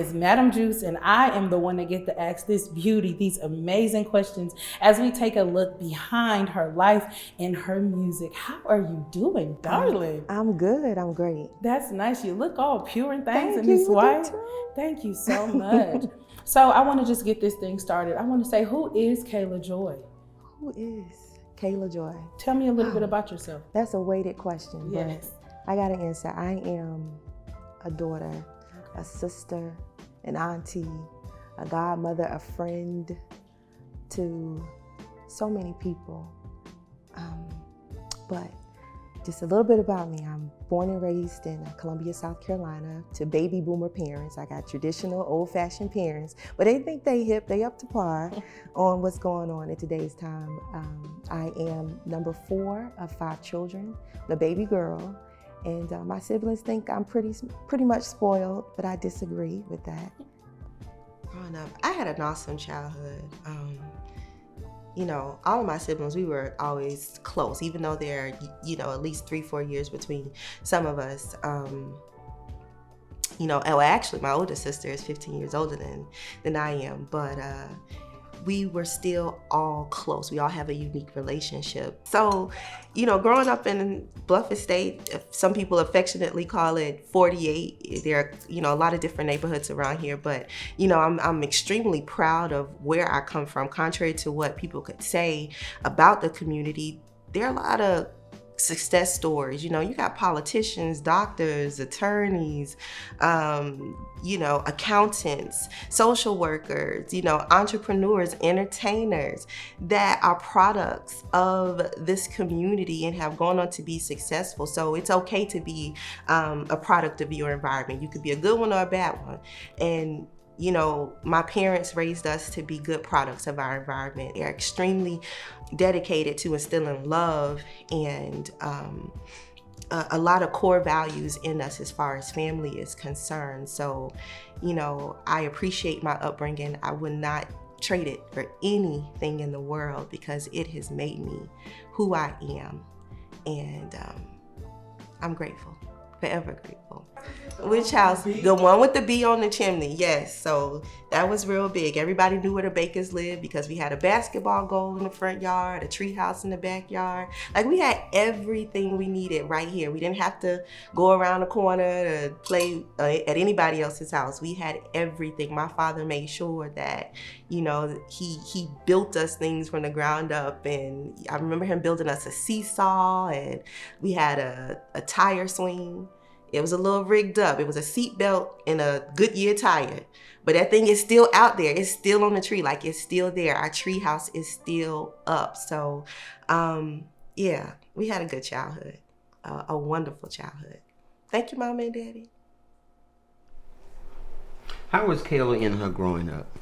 is Madam Juice, and I am the one that get to ask this beauty these amazing questions as we take a look behind her life and her music. How are you doing, darling? I'm good. I'm great. That's nice. You look all pure and things in this white. Thank you so much. So I want to just get this thing started. I want to say, who is Kayla Joy? Who is Kayla Joy? Tell me a little bit about yourself. That's a weighted question. Yes. But I got to answer. I am a daughter, a sister, an auntie, a godmother, a friend to so many people. But just a little bit about me. I'm born and raised in Columbia, South Carolina, to baby boomer parents. I got traditional, old-fashioned parents, but they think they hip, they up to par on what's going on in today's time. I am number 4 of 5 children, the baby girl, and my siblings think I'm pretty much spoiled, but I disagree with that. Growing up, I had an awesome childhood. You know, all of my siblings, we were always close, even though there are, you know, at least 3-4 years between some of us. You know, well, actually, my older sister is 15 years older than I am, but we were still all close. We all have a unique relationship. So, you know, growing up in Bluff Estate, some people affectionately call it 48. There are, you know, a lot of different neighborhoods around here, but, you know, I'm extremely proud of where I come from. Contrary to what people could say about the community, there are a lot of success stories. You know, you got politicians, doctors, attorneys, you know, accountants, social workers, you know, entrepreneurs, entertainers that are products of this community and have gone on to be successful. So it's okay to be a product of your environment. You could be a good one or a bad one. And you know, my parents raised us to be good products of our environment. They're extremely dedicated to instilling love and a lot of core values in us as far as family is concerned. So, you know, I appreciate my upbringing. I would not trade it for anything in the world because it has made me who I am. And I'm grateful, forever grateful. Which house? The one with the bee on the chimney, yes. So that was real big. Everybody knew where the Bakers lived because we had a basketball goal in the front yard, a tree house in the backyard. Like, we had everything we needed right here. We didn't have to go around the corner to play at anybody else's house. We had everything. My father made sure that, you know, he built us things from the ground up. And I remember him building us a seesaw, and we had a tire swing. It was a little rigged up. It was a seat belt and a Goodyear tire. But that thing is still out there. It's still on the tree. Like, it's still there. Our tree house is still up. So, yeah, we had a good childhood, a wonderful childhood. Thank you, Mama and Daddy. How was Kayla in her growing up?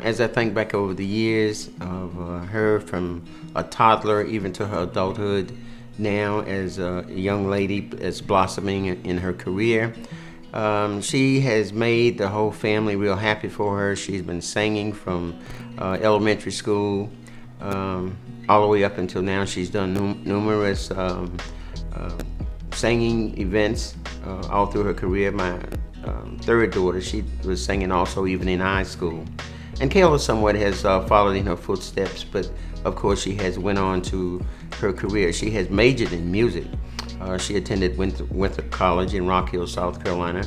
As I think back over the years of her from a toddler even to her adulthood, now as a young lady that's blossoming in her career. She has made the whole family real happy for her. She's been singing from elementary school all the way up until now. She's done numerous singing events all through her career. My third daughter, she was singing also even in high school. And Kayla somewhat has followed in her footsteps, but of course she has went on to her career. She has majored in music. She attended Winter College in Rock Hill, South Carolina.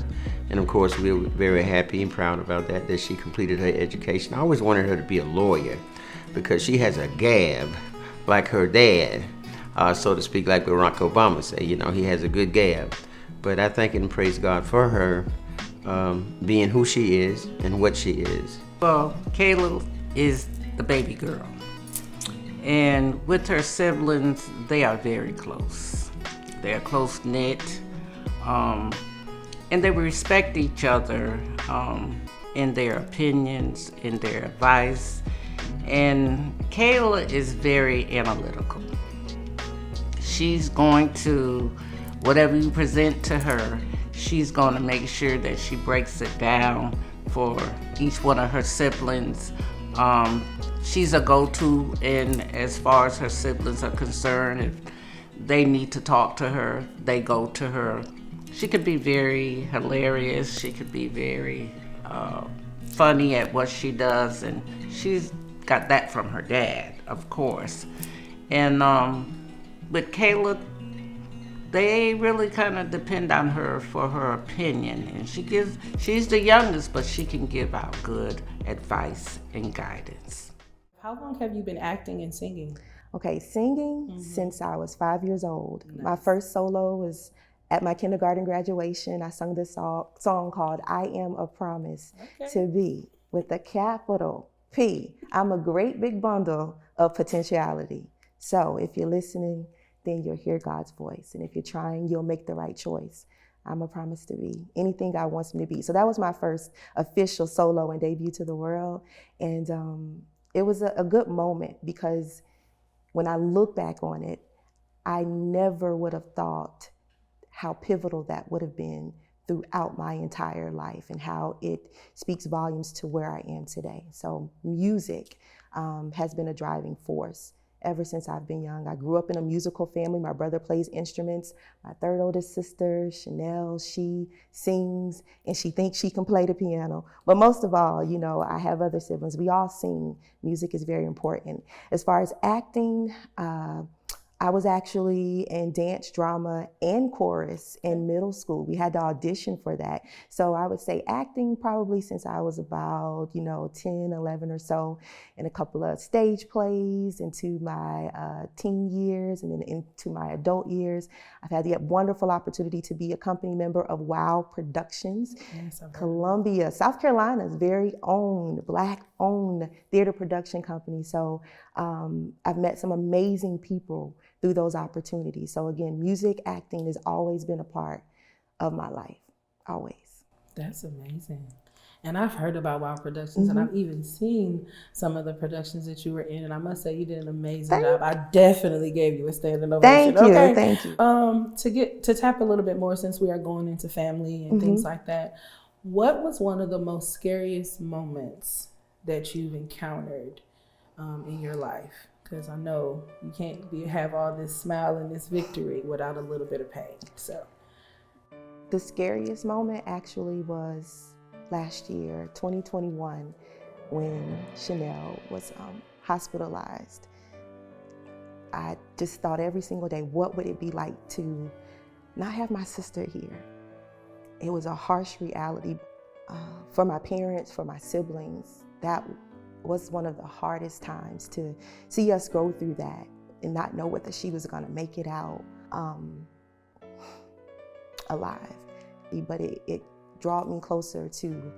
And of course we're very happy and proud about that she completed her education. I always wanted her to be a lawyer because she has a gab like her dad, so to speak, like Barack Obama say, you know, he has a good gab. But I thank and praise God for her being who she is and what she is. Well, Kayla is the baby girl. And with her siblings, they are very close. They're close-knit, and they respect each other in their opinions, in their advice. And Kayla is very analytical. She's going to, whatever you present to her, she's going to make sure that she breaks it down for each one of her siblings. She's a go-to in as far as her siblings are concerned. If they need to talk to her, they go to her. She could be very hilarious. She could be very funny at what she does, and she's got that from her dad, of course. And with Kayla, they really kind of depend on her for her opinion, and she's the youngest, but she can give out good advice and guidance. How long have you been acting and singing? Okay, singing since I was 5 years old. Nice. My first solo was at my kindergarten graduation. I sung this song called I Am a Promise to Be, with a capital P. I'm a great big bundle of potentiality. So if you're listening, then you'll hear God's voice. And if you're trying, you'll make the right choice. I'm a promise to be anything God wants me to be. So that was my first official solo and debut to the world. And it was a good moment, because when I look back on it, I never would have thought how pivotal that would have been throughout my entire life, and how it speaks volumes to where I am today. So music has been a driving force ever since I've been young. I grew up in a musical family. My brother plays instruments. My third oldest sister, Chanel, she sings, and she thinks she can play the piano. But most of all, you know, I have other siblings. We all sing. Music is very important. As far as acting, I was actually in dance, drama, and chorus in middle school. We had to audition for that. So I would say acting probably since I was about, 10, 11 or so, in a couple of stage plays into my teen years, and then into my adult years. I've had the wonderful opportunity to be a company member of WOW Productions. Yes, Columbia, South Carolina's very own Black-owned theater production company. So I've met some amazing people through those opportunities. So again, music, acting has always been a part of my life, always. That's amazing. And I've heard about WOW Productions, and I've even seen some of the productions that you were in, and I must say you did an amazing job. I definitely gave you a standing ovation. Thank you. To tap a little bit more, since we are going into family and things like that, what was one of the most scariest moments that you've encountered in your life? Because I know you can't have all this smile and this victory without a little bit of pain. So, the scariest moment actually was last year, 2021, when Chanel was hospitalized. I just thought every single day, what would it be like to not have my sister here? It was a harsh reality for my parents, for my siblings. That was one of the hardest times, to see us go through that and not know whether she was gonna make it out alive. But it brought me closer to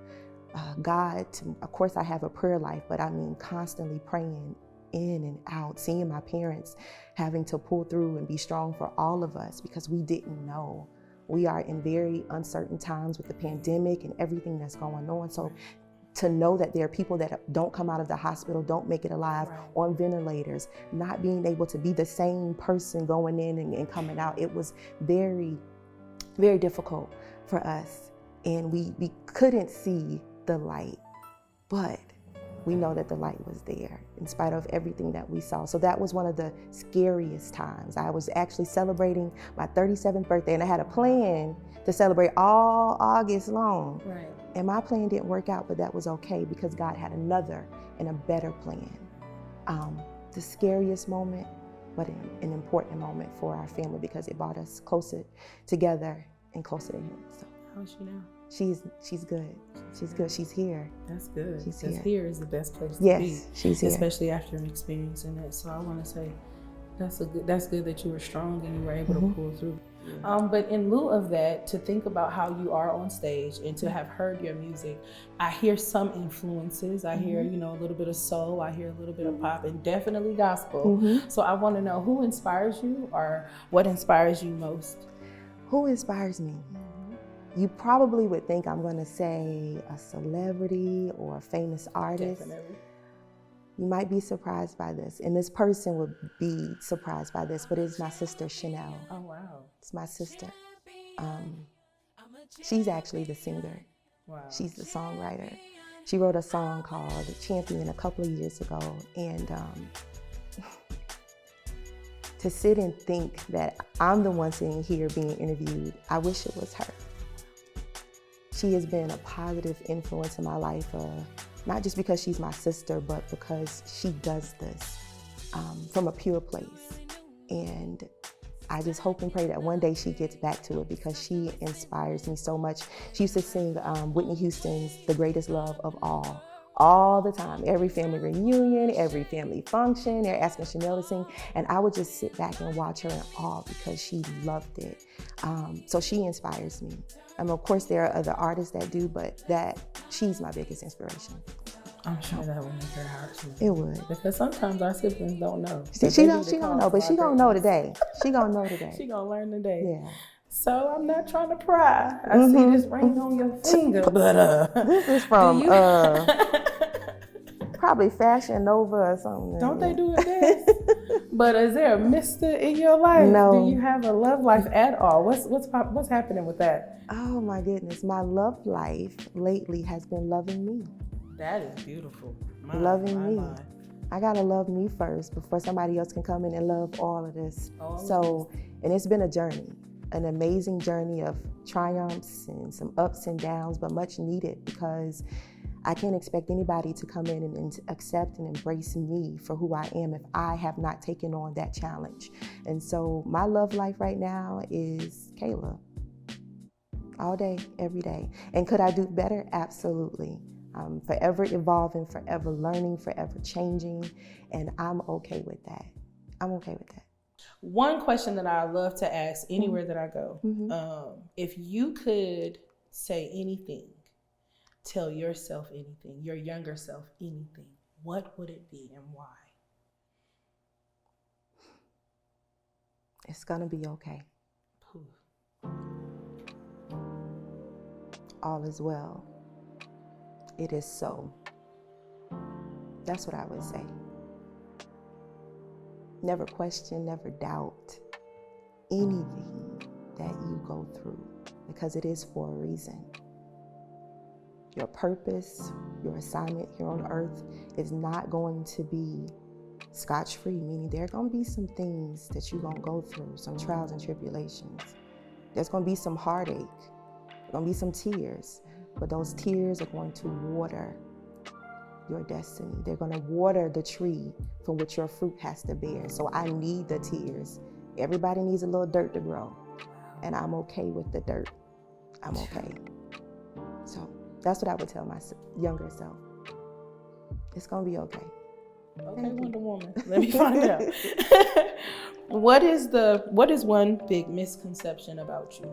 God. Of course, I have a prayer life, but I mean constantly praying in and out, seeing my parents having to pull through and be strong for all of us, because we didn't know. We are in very uncertain times with the pandemic and everything that's going on. So to know that there are people that don't come out of the hospital, don't make it alive, on ventilators, not being able to be the same person going in and coming out, it was very, very difficult for us. And we couldn't see the light, but we know that the light was there in spite of everything that we saw. So that was one of the scariest times. I was actually celebrating my 37th birthday, and I had a plan to celebrate all August long. Right. And my plan didn't work out, but that was okay, because God had another and a better plan. The scariest moment, but an important moment for our family, because it brought us closer together and closer to Him. So. How is she now? She's good. She's good. She's here. That's good. She's here. Here is the best place to be. Yes, she's here. Especially after experiencing it. So I want to say that's good that you were strong and you were able to pull through. But in lieu of that, to think about how you are on stage and to have heard your music, I hear some influences. I hear, a little bit of soul. I hear a little bit of pop, and definitely gospel. So I want to know, who inspires you, or what inspires you most? Who inspires me? You probably would think I'm going to say a celebrity or a famous artist. Definitely. You might be surprised by this, and this person would be surprised by this, but it's my sister, Chanel. Oh, wow. It's my sister. She's actually the singer. Wow. She's the songwriter. She wrote a song called Champion a couple of years ago, and to sit and think that I'm the one sitting here being interviewed, I wish it was her. she has been a positive influence in my life, not just because she's my sister, but because she does this from a pure place. And I just hope and pray that one day she gets back to it, because she inspires me so much. She used to sing Whitney Houston's The Greatest Love of all the time. Every family reunion, every family function, they're asking Chanel to sing. And I would just sit back and watch her in awe because she loved it. So she inspires me. Of course, there are other artists that do, but she's my biggest inspiration. I'm sure that would make her heart too. It would. Because sometimes our siblings don't know. She don't know, but she gonna know today. She gonna know today. She gonna learn today. Yeah. So I'm not trying to pry. I see this ring on your finger, but this is from probably Fashion Nova or something. Don't they do it this? But is there a mister in your life? No. Do you have a love life at all? What's happening with that? Oh my goodness, my love life lately has been loving me. That is beautiful. Loving me. I gotta love me first before somebody else can come in and love all of this. And it's been a journey, an amazing journey of triumphs and some ups and downs, but much needed, because I can't expect anybody to come in and accept and embrace me for who I am if I have not taken on that challenge. And so my love life right now is Kayla. All day, every day. And could I do better? Absolutely. I'm forever evolving, forever learning, forever changing, and I'm okay with that. I'm okay with that. One question that I love to ask anywhere that I go, if you could say anything, tell yourself anything, your younger self anything, what would it be and why? It's gonna be okay. All is well. It is so. That's what I would say. Never question, never doubt anything that you go through, because it is for a reason. Your purpose, your assignment here on earth is not going to be scotch-free, meaning there are going to be some things that you're going to go through, some trials and tribulations. There's going to be some heartache. There's going to be some tears. But those tears are going to water your destiny. They're going to water the tree from which your fruit has to bear. So I need the tears. Everybody needs a little dirt to grow. And I'm okay with the dirt. I'm okay. So that's what I would tell my younger self. It's going to be okay. Okay, Wonder Woman. Let me find out. What is one big misconception about you?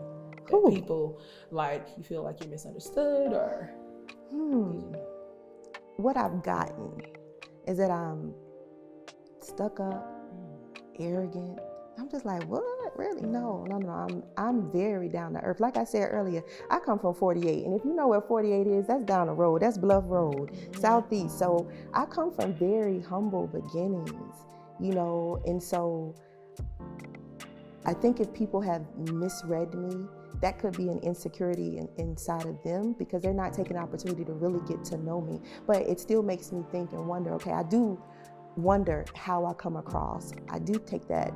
That people you feel like you're misunderstood, or what I've gotten is that I'm stuck up, arrogant. I'm just like, what? Really? No. I'm very down to earth. Like I said earlier, I come from 48, and if you know where 48 is, that's down the road. That's Bluff Road, Southeast. So I come from very humble beginnings, and so I think if people have misread me, that could be an insecurity inside of them, because they're not taking the opportunity to really get to know me. But it still makes me think and wonder, okay, I do wonder how I come across. I do take that,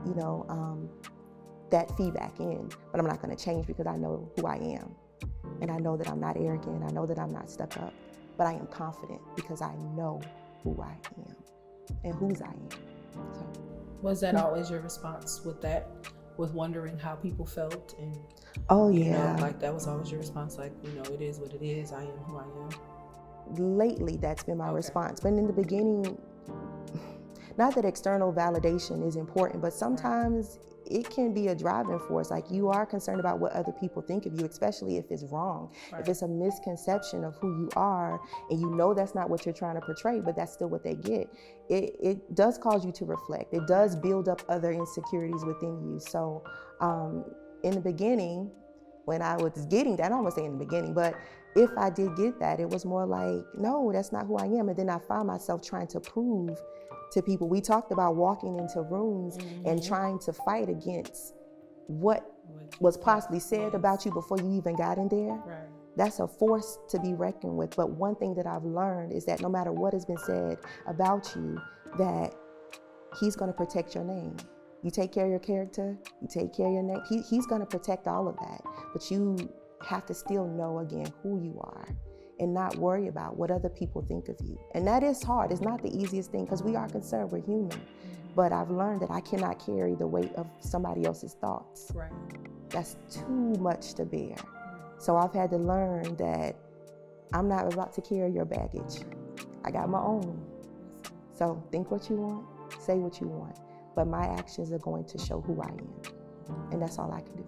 that feedback in, but I'm not going to change because I know who I am. And I know that I'm not arrogant. I know that I'm not stuck up, but I am confident because I know who I am and whose I am. So, was that always your response with that? With wondering how people felt, and that was always your response, it is what it is, I am who I am? Lately, that's been my response. But in the beginning, not that external validation is important, but sometimes it can be a driving force. Like, you are concerned about what other people think of you, especially if it's wrong. Right. If it's a misconception of who you are, and you know that's not what you're trying to portray, but that's still what they get. It does cause you to reflect. It does build up other insecurities within you. So in the beginning, when I was getting that, I don't want to say in the beginning, but if I did get that, it was more like, no, that's not who I am. And then I found myself trying to prove to people. We talked about walking into rooms and trying to fight against what was possibly said about you before you even got in there. Right. That's a force to be reckoned with. But one thing that I've learned is that no matter what has been said about you, that he's going to protect your name. You take care of your character, you take care of your name. He's going to protect all of that. But you have to still know again who you are and not worry about what other people think of you. And that is hard. It's not the easiest thing because we are concerned, we're human. But I've learned that I cannot carry the weight of somebody else's thoughts. Right. That's too much to bear. So I've had to learn that I'm not about to carry your baggage. I got my own. So think what you want, say what you want, but my actions are going to show who I am. And that's all I can do.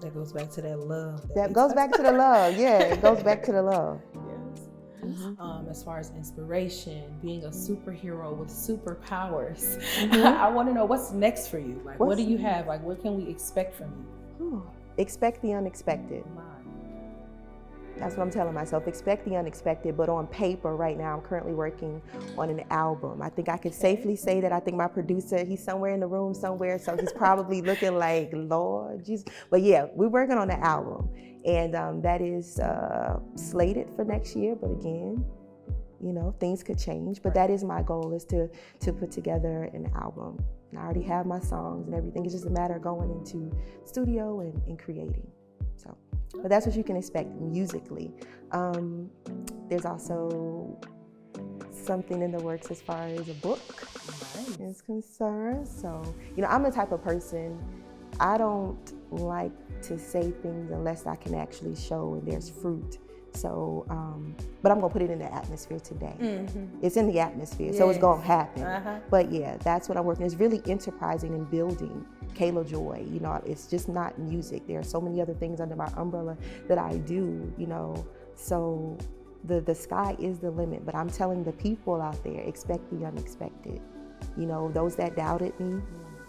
That goes back to that love. That goes back to the love, yeah, it goes back to the love. Yes. As far as inspiration, being a superhero with superpowers, I want to know what's next for you. Like, what do you have? Like, what can we expect from you? Expect the unexpected. That's what I'm telling myself. Expect the unexpected, but on paper right now, I'm currently working on an album. I think I could safely say that. I think my producer, he's somewhere in the room somewhere, so he's probably looking like, Lord Jesus. But yeah, we're working on an album, and that is slated for next year. But again, you know, things could change. But that is my goal, is to put together an album. And I already have my songs and everything. It's just a matter of going into studio and creating. So. But that's what you can expect musically. There's also something in the works as far as a book is concerned. So, you know, I'm the type of person, I don't like to say things unless I can actually show and there's fruit. So, but I'm gonna put it in the atmosphere today. It's in the atmosphere, so it's gonna happen. But yeah, that's what I'm working. It's really enterprising and building Kayla Joy. You know, it's just not music. There are so many other things under my umbrella that I do, you know. So the sky is the limit, but I'm telling the people out there, expect the unexpected. You know, those that doubted me,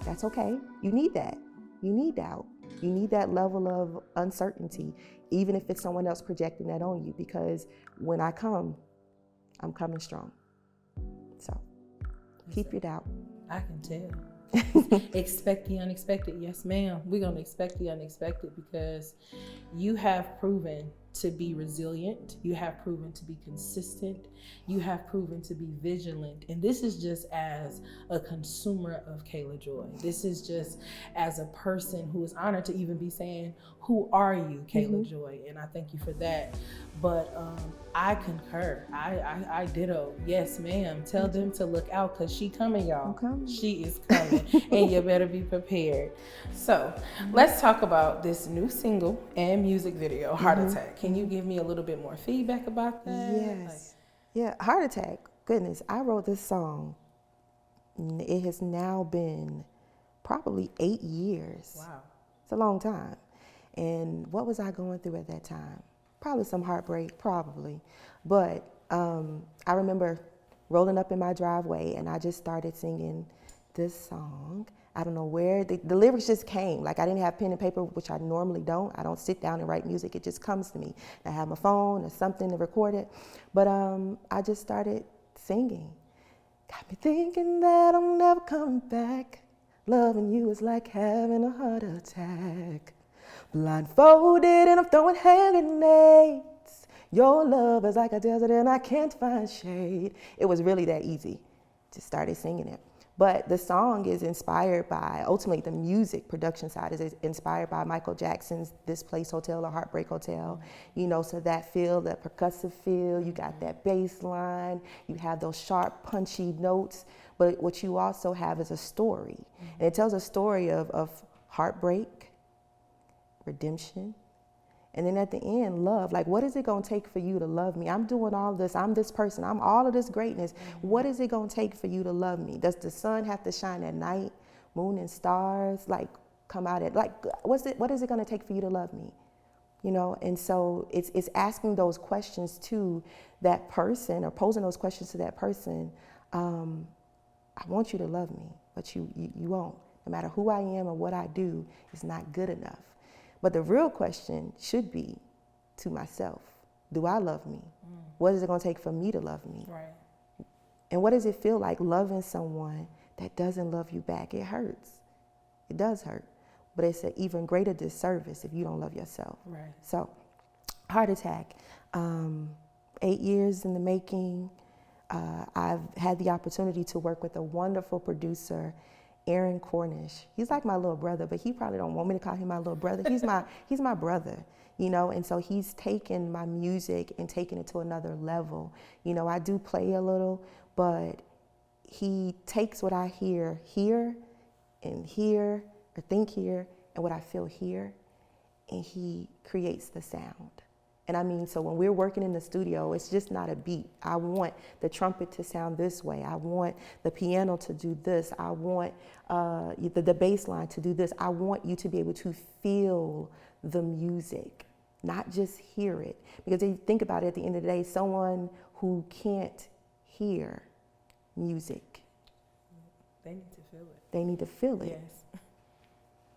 that's okay. You need that. You need doubt. You need that level of uncertainty, even if it's someone else projecting that on you, because when I come, I'm coming strong. So keep your doubt. I can tell. Expect the unexpected. Yes, ma'am. We're going to expect the unexpected because you have proven to be resilient. You have proven to be consistent. You have proven to be vigilant. And this is just as a consumer of Kayla Joy. This is just as a person who is honored to even be saying, who are you, Kayla Joy? And I thank you for that. But I concur. I ditto. Yes, ma'am. Tell them to look out because she coming, y'all. She is coming. And you better be prepared. So let's talk about this new single and music video, Heart Attack. Can you give me a little bit more feedback about that? Yes. Yeah, Heart Attack. Goodness, I wrote this song. It has now been probably 8 years. Wow. It's a long time. And what was I going through at that time? Probably some heartbreak, probably. But I remember rolling up in my driveway and I just started singing this song. I don't know where, the lyrics just came. Like I didn't have pen and paper, which I normally don't. I don't sit down and write music, it just comes to me. I have my phone or something to record it. But I just started singing. Got me thinking that I'm never coming back. Loving you is like having a heart attack. Blindfolded and I'm throwing hand grenades. Your love is like a desert and I can't find shade. It was really that easy. Just started singing it. But the song is inspired by, ultimately the music production side is inspired by Michael Jackson's This Place Hotel or Heartbreak Hotel. You know, so that feel, that percussive feel, you got that bass line, you have those sharp, punchy notes. But what you also have is a story. And it tells a story of heartbreak, redemption, and then at the end, love. Like, what is it gonna take for you to love me? I'm doing all this, I'm this person, I'm all of this greatness. What is it gonna take for you to love me? Does the sun have to shine at night? Moon and stars, like, come out at, like, what is it gonna take for you to love me? You know, and so it's asking those questions to that person, or posing those questions to that person. I want you to love me, but you won't. No matter who I am or what I do, it's not good enough. But the real question should be to myself, do I love me? What is it gonna take for me to love me? Right. And what does it feel like loving someone that doesn't love you back? It hurts, it does hurt, but it's an even greater disservice if you don't love yourself. Right. So, Heart Attack, 8 years in the making. I've had the opportunity to work with a wonderful producer Aaron Cornish. He's like my little brother, but he probably don't want me to call him my little brother. He's my brother, you know, and so he's taken my music and taken it to another level. You know, I do play a little, but he takes what I hear here and here, or think here, and what I feel here, and he creates the sound. And I mean, so when we're working in the studio, it's just not a beat. I want the trumpet to sound this way. I want the piano to do this. I want the bass line to do this. I want you to be able to feel the music, not just hear it. Because if you think about it, at the end of the day, someone who can't hear music, they need to feel it. They need to feel it. Yes.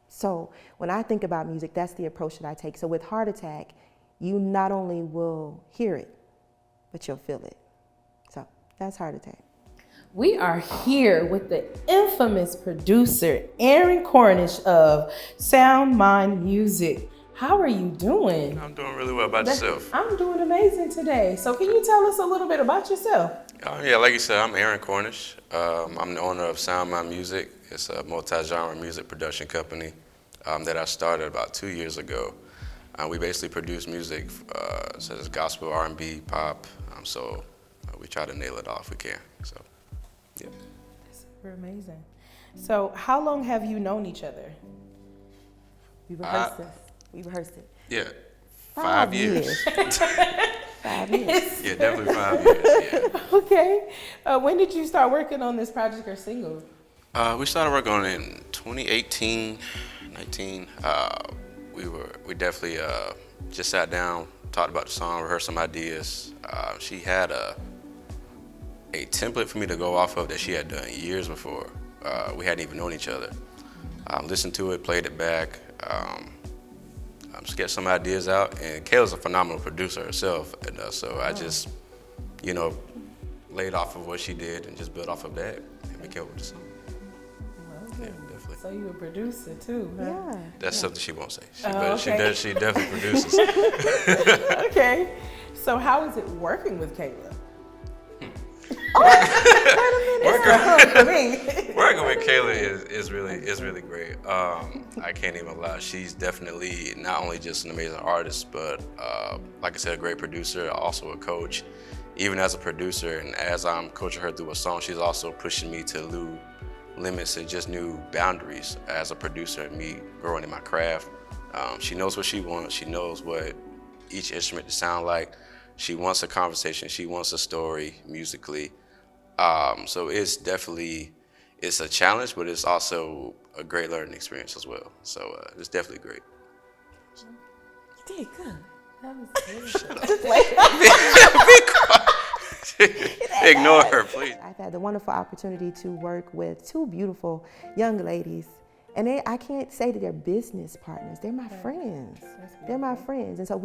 So when I think about music, that's the approach that I take. So with Heart Attack, you not only will hear it, but you'll feel it. So that's Heart Attack. We are here with the infamous producer, Aaron Cornish of Sound Mind Music. How are you doing? I'm doing really well. About yourself? I'm doing amazing today. So can you tell us a little bit about yourself? Yeah, like you said, I'm Aaron Cornish. I'm the owner of Sound Mind Music. It's a multi-genre music production company that I started about 2 years ago. We basically produce music such as gospel, R&B, pop. So we try to nail it all if we can. So, yeah. That's super amazing. So how long have you known each other? We rehearsed this. We rehearsed it. Yeah, 5 years. 5 years. Yeah, definitely 5 years. Yeah. Okay. When did you start working on this project or single? We started working on it in 2018, 19. We definitely just sat down, talked about the song, rehearsed some ideas. She had a template for me to go off of that she had done years before. We hadn't even known each other. Listened to it, played it back, sketched some ideas out, and Kayla's a phenomenal producer herself, and so I just, you know, laid off of what she did and just built off of that, and we came up with the song. Yeah, definitely. So you a producer too, huh? Yeah. That's something she won't say. Okay. She definitely produces. Okay. So how is it working with Kayla? Working with Kayla is really great. I can't even lie. She's definitely not only just an amazing artist, but like I said, a great producer, also a coach. Even as a producer and as I'm coaching her through a song, she's also pushing me to new limits and just new boundaries as a producer and me growing in my craft. She knows what she wants. She knows what each instrument to sound like. She wants a conversation. She wants a story musically. So it's a challenge, but it's also a great learning experience as well. So it's definitely great. You did good. That was Ignore her, please. I've had the wonderful opportunity to work with two beautiful young ladies. And I can't say that they're business partners. They're my friends. They're my friends. And so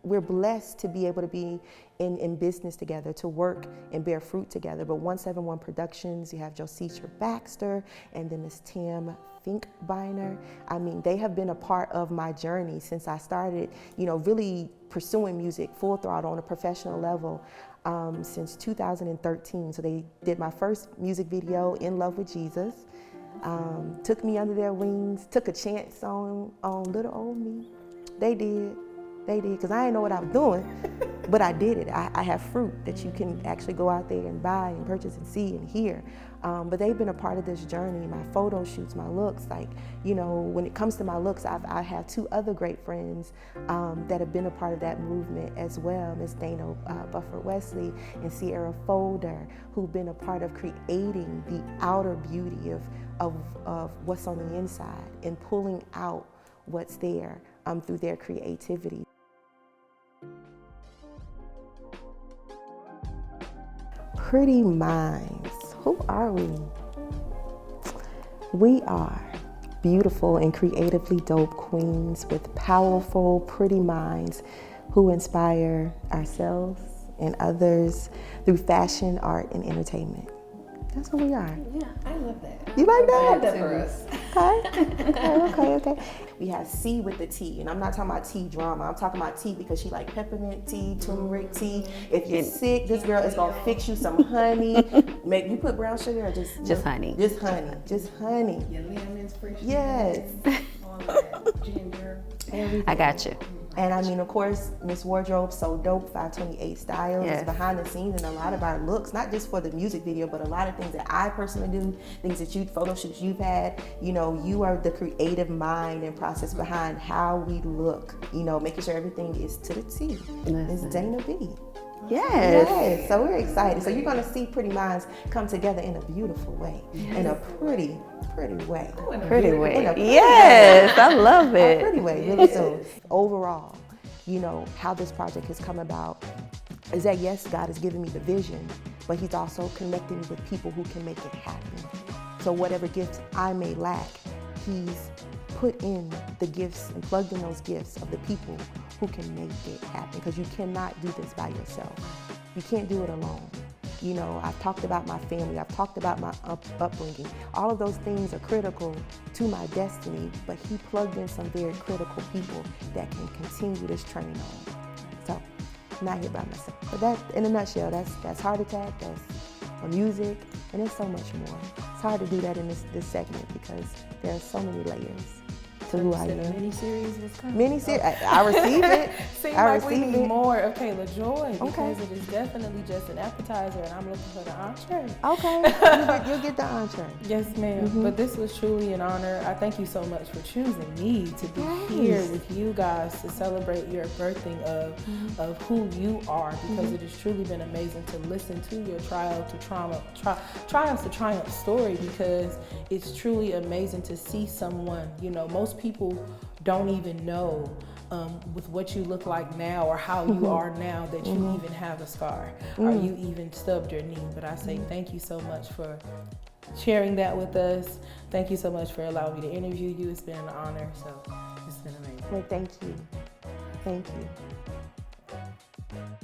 we're blessed to be able to be in business together, to work and bear fruit together. But 171 Productions, you have Josisha Baxter, and then Miss Tam Finkbeiner. I mean, they have been a part of my journey since I started, you know, really pursuing music full throttle on a professional level since 2013. So they did my first music video, In Love with Jesus. Took me under their wings, took a chance on little old me. They did, because I didn't know what I was doing, but I did it. I have fruit that you can actually go out there and buy and purchase and see and hear. But they've been a part of this journey, my photo shoots, my looks. Like, you know, when it comes to my looks, I have two other great friends that have been a part of that movement as well, Miss Dana Buffer Wesley and Sierra Folder, who've been a part of creating the outer beauty of what's on the inside and pulling out what's there through their creativity. Pretty Minds. Who are we? We are beautiful and creatively dope queens with powerful, pretty minds who inspire ourselves and others through fashion, art, and entertainment. That's what we are. Yeah, I love that. You like that? I love that for us. Okay. We have C with the tea, and I'm not talking about tea drama. I'm talking about tea because she like peppermint tea, turmeric tea. If you're sick, this girl is gonna fix you some honey. Make you put brown sugar or just honey. Just honey. Just honey. Your lemons, fresh. Yes. All that, ginger. I got you. And I mean, of course, Miss Wardrobe, So Dope, 528 Styles, Yes. is behind the scenes in a lot of our looks, not just for the music video, but a lot of things that I personally do, things that photo shoots you've had. You know, you are the creative mind and process behind how we look, you know, making sure everything is to the T. It's Dana B. Yes. So we're excited. So you're going to see Pretty Minds come together in a beautiful way, in a pretty way. Pretty way. In a pretty Yes, I love a it. pretty way, really soon. Overall, you know, how this project has come about is that, yes, God has given me the vision, but He's also connecting me with people who can make it happen. So whatever gifts I may lack, He's put in the gifts and plugged in those gifts of the people who can make it happen, because you cannot do this by yourself. You can't do it alone. You know, I've talked about my family, I've talked about my upbringing. All of those things are critical to my destiny, but He plugged in some very critical people that can continue this train on. So, I'm not here by myself. But that, in a nutshell, that's Heart Attack, that's my music, and there's so much more. It's hard to do that in this segment because there are so many layers to who I am. Mini-series was coming. Mini-series, I receive it. Seems I like we receive need it. more of Kayla Joy because Okay. it is definitely just an appetizer, and I'm looking for the entree. Okay, you'll get the entree. Yes, ma'am. But this was truly an honor. I thank you so much for choosing me to be here with you guys to celebrate your birthing of who you are, because it has truly been amazing to listen to your trials to triumph story, because it's truly amazing to see someone, you know, most people don't even know with what you look like now or how you are now that you even have a scar or you even stubbed your knee. But I say thank you so much for sharing that with us. Thank you so much for allowing me to interview you. It's been an honor. So it's been amazing. Well, thank you. Thank you.